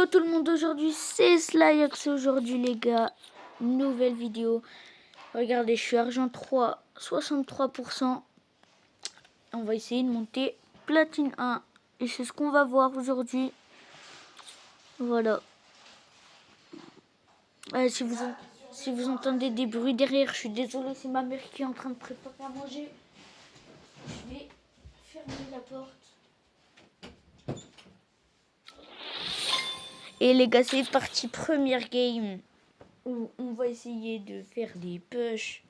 Hello tout le monde, aujourd'hui c'est Slayox. Aujourd'hui les gars, nouvelle vidéo. Regardez, je suis argent 3, 63%. On va essayer de monter platine 1. Et c'est ce qu'on va voir aujourd'hui. Voilà. Si vous entendez des bruits derrière, je suis désolée, c'est ma mère qui est en train de préparer à manger. Je vais fermer la porte. Et les gars, c'est parti, première game. Où on va essayer de faire des push.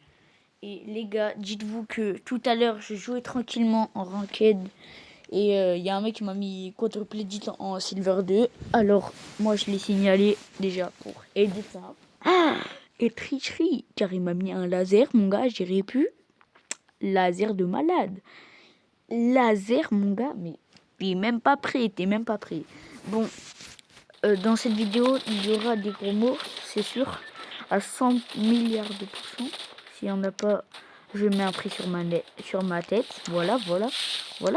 Et les gars, dites-vous que tout à l'heure, je jouais tranquillement en ranked. Et il y a un mec qui m'a mis quadruple edit en Silver 2. Alors, moi, je l'ai signalé déjà pour aider ça. Et tricherie, car il m'a mis un laser, mon gars, j'irai plus. Laser de malade. Laser, mon gars, mais t'es même pas prêt, Bon, dans cette vidéo, il y aura des gros mots, c'est sûr, à 100 milliards de pourcents. S'il n'y en a pas, je mets un prix sur ma tête. Voilà, c'est bon.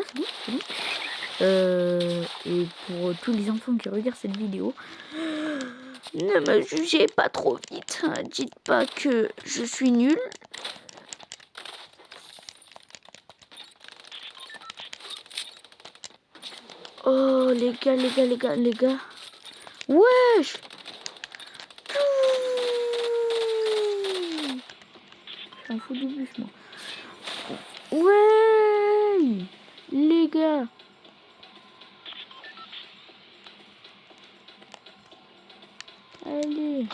Et pour tous les enfants qui regardent cette vidéo, ne me jugez pas trop vite. Dites pas que je suis nulle. Oh, les gars. Wesh! J'en fous du bus, moi. Ouais! Les gars! Allez!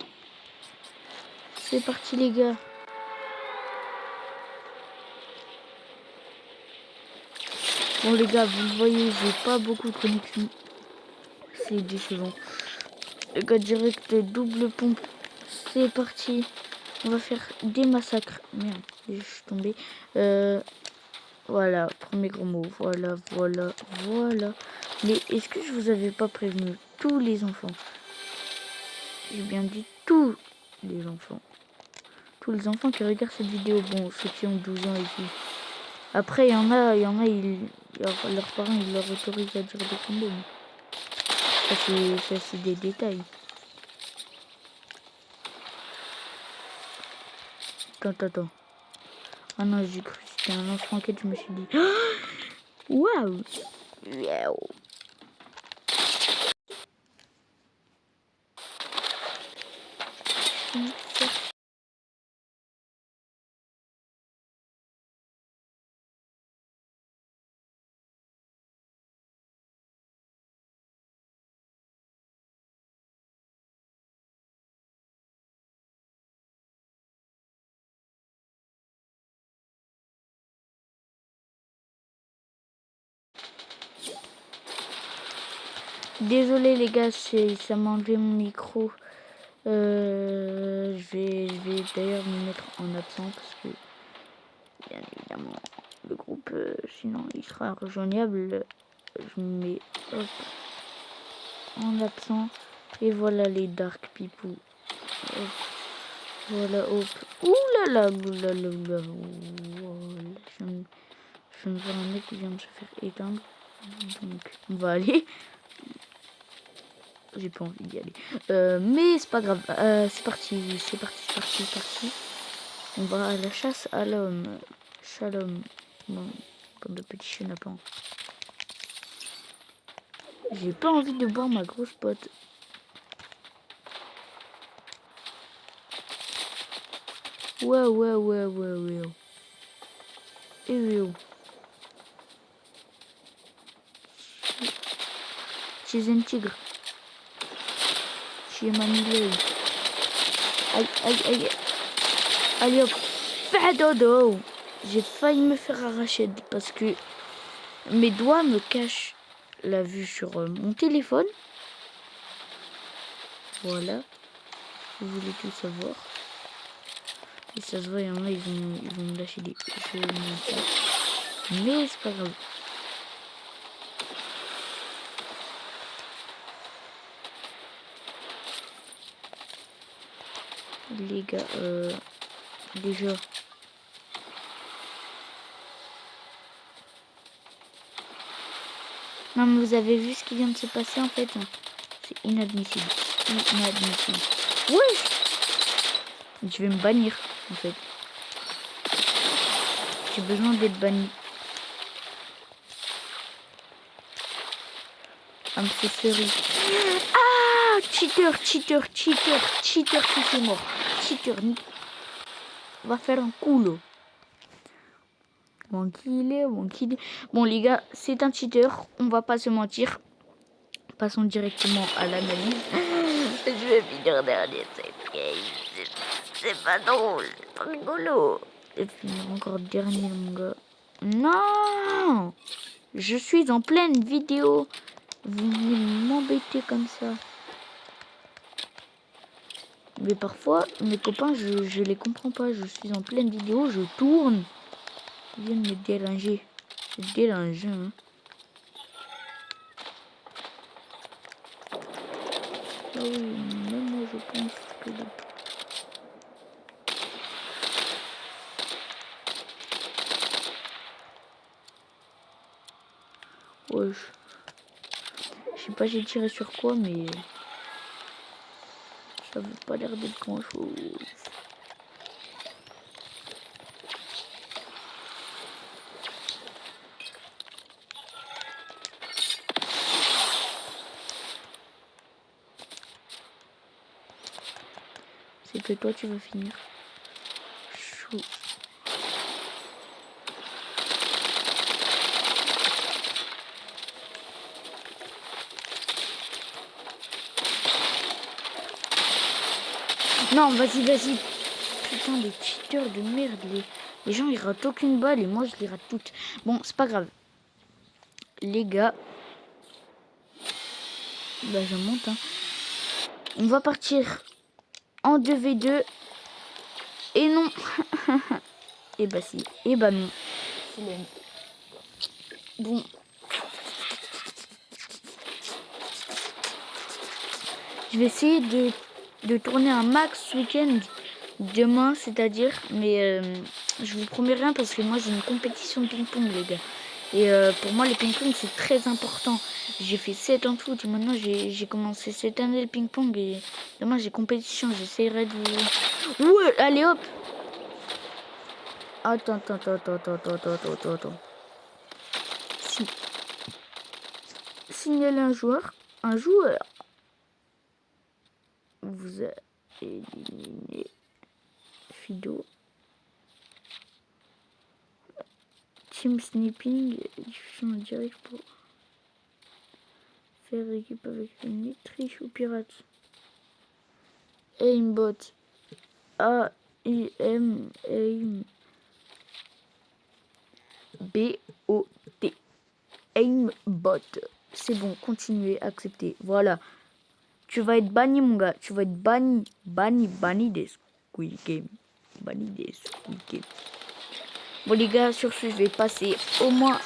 C'est parti, les gars! Bon, les gars, vous le voyez, j'ai pas beaucoup de connexion. C'est décevant. Les gars, direct, double pompe. C'est parti. On va faire des massacres. Merde, je suis tombée. Voilà, premier gros mot. Voilà. Mais est-ce que je vous avais pas prévenu tous les enfants? J'ai bien dit tous les enfants. Tous les enfants qui regardent cette vidéo. Bon, ceux qui ont 12 ans et qui... Après, il y en a, leurs parents, ils leur autorisent à dire des combos. Ça, c'est des détails. Attends. Ah non, j'ai cru que c'était un lance enquête, je me suis dit. Waouh! Désolé les gars, ça m'a enlevé mon micro. Je vais d'ailleurs me mettre en absent parce que bien évidemment le groupe sinon il sera rejoignable. Je me mets hop en absent et voilà les dark people. Hop, voilà hop. Ouh là là. Voilà. Je viens de voir un mec qui vient de se faire éteindre. Donc on va aller. J'ai pas envie d'y aller. Mais c'est pas grave. C'est parti. On va à la chasse à l'homme. Shalom. Bon, comme de petits chenapans. J'ai pas envie de boire ma grosse pote. Ouais. Et oui. Chez un tigre. Chez Manilei. Aïe. Allez hop. Fais dodo. J'ai failli me faire arracher parce que mes doigts me cachent la vue sur mon téléphone. Voilà. Vous voulez tout savoir. Et ça se voit, il y en a, ils vont me lâcher des jeux. Mais c'est pas grave. Les gars, déjà. Non, mais vous avez vu ce qui vient de se passer en fait. C'est inadmissible. Inadmissible. Ouais. Je vais me bannir, en fait. J'ai besoin d'être banni. I'm so sorry. Ah, cheater, cheater, cheater, cheater qui fait mort. Cheater, va faire un culo. Tranquille. Bon les gars, c'est un cheater, on va pas se mentir. Passons directement à l'analyse. Je vais finir dernier cette game. C'est pas drôle, c'est pas rigolo. Je vais finir encore dernier mon gars. Non, je suis en pleine vidéo. Vous venez m'embêter comme ça. Mais parfois, mes copains, je les comprends pas. Je suis en pleine vidéo, je tourne. Ils viennent me déranger. C'est dérangeant, hein. Ah oui, même moi je pense que... Ouais, je sais pas j'ai tiré sur quoi, mais... ça veut pas l'air d'être grand chose. C'est que toi tu vas finir. Chou. Non, vas-y. Putain, des cheaters de merde. Les gens, ils ratent aucune balle et moi, je les rate toutes. Bon, c'est pas grave. Les gars. Bah, je monte, hein. On va partir en 2v2. Et non. Et bah si. Et bah non. Bon. Je vais essayer de tourner un max ce week-end. Demain, c'est-à-dire. Mais je vous promets rien parce que moi, j'ai une compétition de ping-pong, les gars. Et pour moi, le ping-pong, c'est très important. J'ai fait 7 ans de foot et maintenant, j'ai commencé cette année le ping-pong. Et demain, j'ai compétition. J'essaierai de vous... Ouais, allez, hop. Attends. Si. Signaler un joueur. Vous a éliminé Fido. Team Snipping, diffusion en direct pour faire équipe avec une triche ou pirate. Aimbot. A-I-M Aim B-O-T. Aimbot. C'est bon, continuez, acceptez. Voilà. Tu vas être banni, mon gars. Tu vas être banni. Banni des Squid Game. Banni des Squid Game. Bon, les gars, sur ce, je vais passer au moins...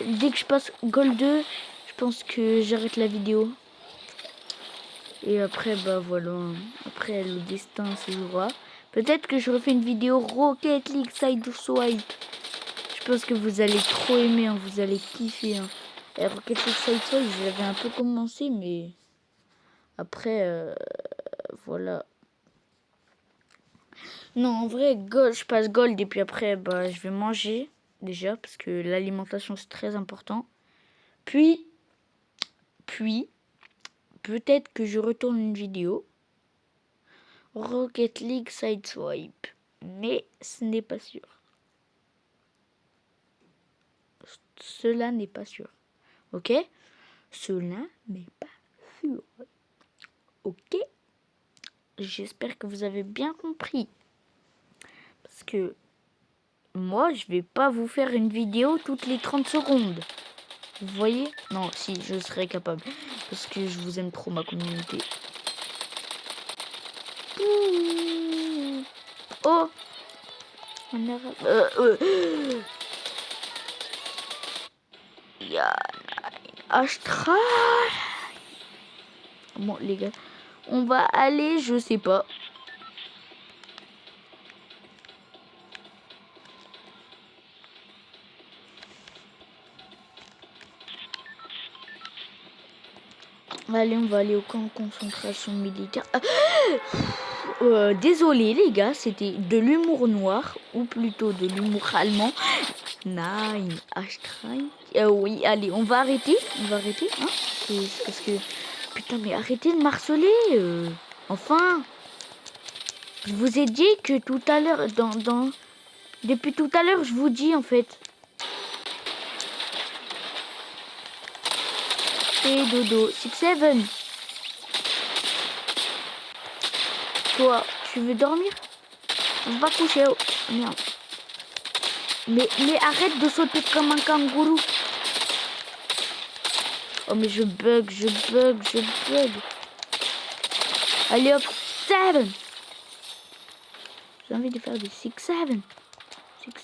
Dès que je passe Gold 2, je pense que j'arrête la vidéo. Et après, bah voilà. Après, le destin se jouera. Peut-être que je refais une vidéo Rocket League Side Swipe. Je pense que vous allez trop aimer, hein, vous allez kiffer. Hein. Et Rocket League Side Swipe, j'avais un peu commencé, mais après, voilà. Non, en vrai, gold, je passe Gold et puis après, bah, je vais manger déjà parce que l'alimentation c'est très important. Puis, peut-être que je retourne une vidéo Rocket League Sideswipe, mais ce n'est pas sûr. Cela n'est pas sûr. Ok? Cela n'est pas sûr. Ok? J'espère que vous avez bien compris. Parce que moi, je vais pas vous faire une vidéo toutes les 30 secondes. Vous voyez? Non, si, je serais capable. Parce que je vous aime trop, ma communauté. Oh! On a... Astral. Bon, les gars, on va aller, je sais pas. Allez, on va aller au camp de concentration militaire. Désolé les gars, c'était de l'humour noir, ou plutôt de l'humour allemand. Nein, Astrike. Oui, allez, on va arrêter. Hein. C'est parce que... Putain, mais arrêtez de marceler. Enfin. Je vous ai dit que tout à l'heure, depuis tout à l'heure, je vous dis en fait. Et dodo, 6-7. Toi, tu veux dormir? Va coucher. Oh, merde. Mais arrête de sauter comme un kangourou. Oh mais je bug. Allez hop, 7. J'ai envie de faire des 6-7.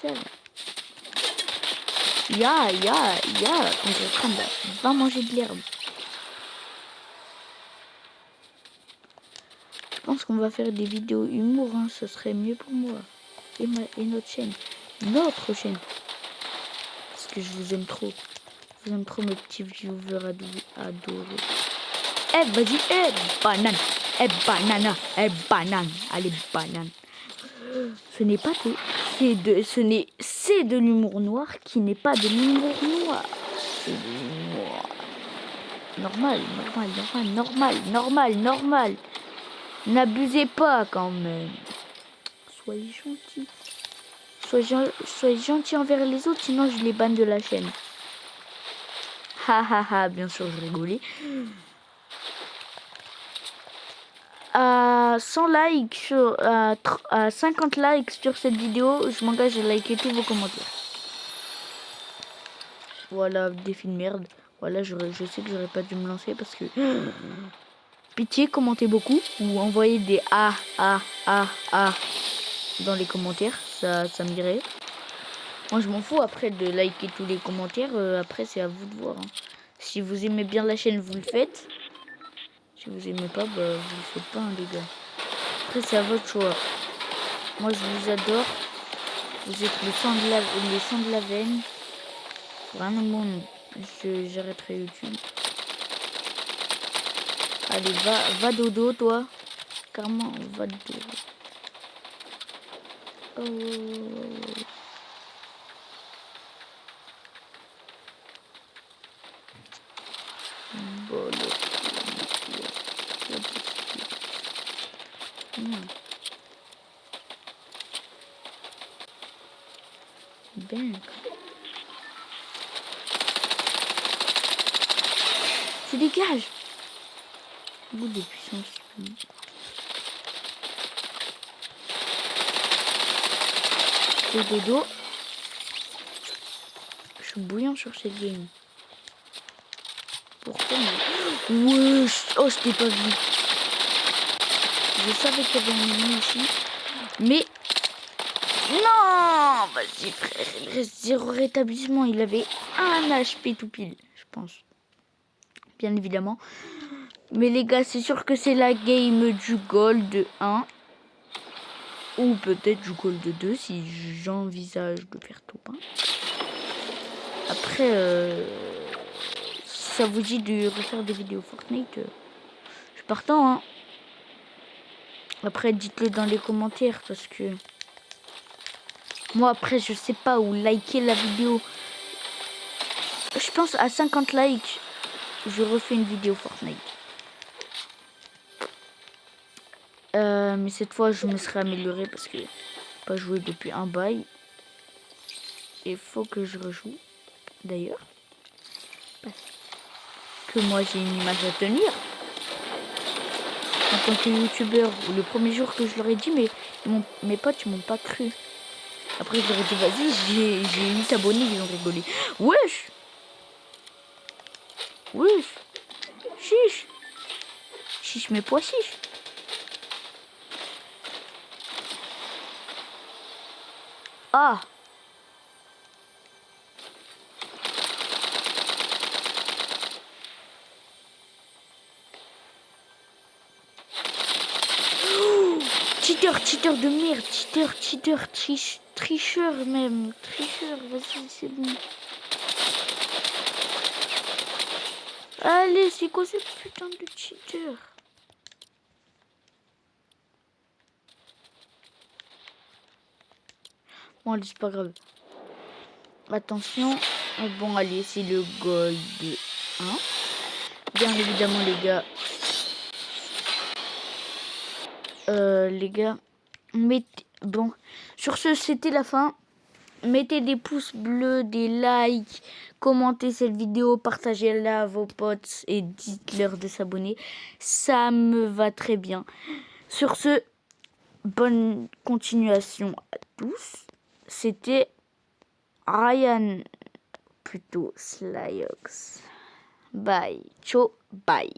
6-7. Ya. On est en train de... Va manger de l'herbe. Je pense qu'on va faire des vidéos humour, hein. Ce serait mieux pour moi. Et notre chaîne. Notre chaîne. Parce que je vous aime trop. Je vous aime trop mes petits viewers adorés. Eh, vas-y, banane. Banana. Banane. Allez, banane. Ce n'est pas tout. C'est de l'humour noir qui n'est pas de l'humour noir. C'est de l'humour normal. N'abusez pas quand même. Soyez gentils. Soyez gentils envers les autres, sinon je les banne de la chaîne. Bien sûr, je rigolais. À 100 likes, à 50 likes sur cette vidéo, je m'engage à liker tous vos commentaires. Voilà, défi de merde. Voilà, je sais que j'aurais pas dû me lancer parce que... Pitié, commentez beaucoup ou envoyez des dans les commentaires, ça m'irait. Moi je m'en fous après de liker tous les commentaires, après c'est à vous de voir. Hein. Si vous aimez bien la chaîne, vous le faites. Si vous aimez pas, bah vous le faites pas hein, les gars. Après c'est à votre choix. Moi je vous adore. Vous êtes le sang de la veine. Vraiment, j'arrêterai YouTube. Allez, va dodo toi. Carrément, va dodo. Oh. Ben. Tu dégages. Bout de puissance. Et dodo. Je suis bouillant sur cette game. Pourquoi mais... Wesh. Oh, je t'ai pas vu. Je savais qu'il y avait un ennemi ici. Mais... Non. Vas-y frère. Il reste 0 rétablissement. Il avait un HP tout pile. Je pense. Bien évidemment. Mais les gars, c'est sûr que c'est la game du Gold 1. Ou peut-être du Gold 2 si j'envisage de faire top 1. Après, si ça vous dit de refaire des vidéos Fortnite, je suis partant. Hein. Après, dites-le dans les commentaires parce que... Moi, après, je sais pas où liker la vidéo. Je pense à 50 likes, je refais une vidéo Fortnite. Mais cette fois, je me serai amélioré parce que j'ai pas joué depuis un bail. Et faut que je rejoue, d'ailleurs. Parce que moi, j'ai une image à tenir. En tant que youtubeur, le premier jour que je leur ai dit, mais mes potes, ils m'ont pas cru. Après, je leur ai dit, vas-y, j'ai 8 abonnés, ils ont rigolé. Wesh! Wesh! Chiche! Chiche, mais pas chiche! Ah! Cheater de merde, tricheur même, tricheur, vas-y, c'est bon. Allez, c'est quoi ce putain de cheater? Bon, allez, c'est pas grave. Attention. Bon, allez, c'est le gold 1. Bien évidemment, les gars. Les gars, bon, sur ce, c'était la fin. Mettez des pouces bleus, des likes, commentez cette vidéo, partagez-la à vos potes et dites-leur de s'abonner. Ça me va très bien. Sur ce, bonne continuation à tous. C'était Ryan, plutôt Slyox. Bye. Ciao, bye.